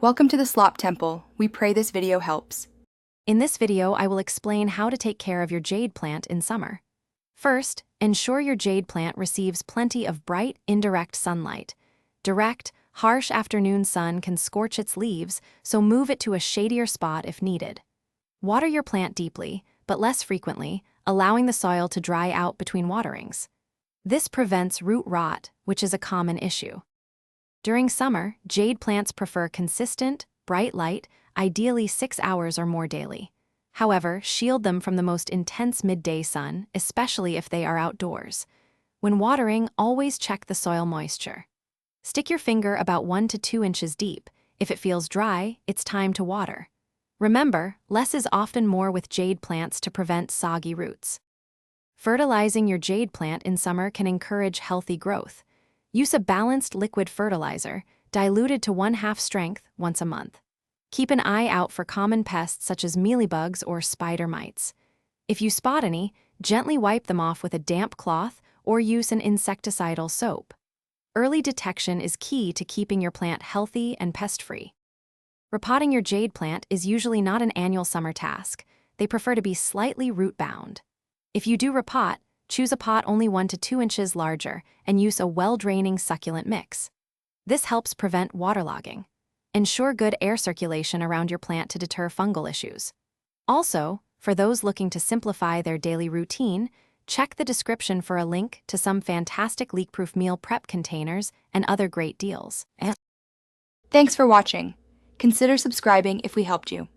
Welcome to the Slop Temple. We pray this video helps. In this video, I will explain how to take care of your jade plant in summer. First, ensure your jade plant receives plenty of bright, indirect sunlight. Direct, harsh afternoon sun can scorch its leaves, so move it to a shadier spot if needed. Water your plant deeply, but less frequently, allowing the soil to dry out between waterings. This prevents root rot, which is a common issue. During summer, jade plants prefer consistent, bright light, ideally 6 hours or more daily. However, shield them from the most intense midday sun, especially if they are outdoors. When watering, always check the soil moisture. Stick your finger about 1 to 2 inches deep. If it feels dry, it's time to water. Remember, less is often more with jade plants to prevent soggy roots. Fertilizing your jade plant in summer can encourage healthy growth. Use a balanced liquid fertilizer, diluted to 1/2 strength, once a month. Keep an eye out for common pests such as mealybugs or spider mites. If you spot any, gently wipe them off with a damp cloth or use an insecticidal soap. Early detection is key to keeping your plant healthy and pest-free. Repotting your jade plant is usually not an annual summer task. They prefer to be slightly root-bound. If you do repot, choose a pot only 1 to 2 inches larger and use a well-draining succulent mix. This helps prevent waterlogging. Ensure good air circulation around your plant to deter fungal issues. Also, for those looking to simplify their daily routine, check the description for a link to some fantastic leak-proof meal prep containers and other great deals. Thanks for watching. Consider subscribing if we helped you.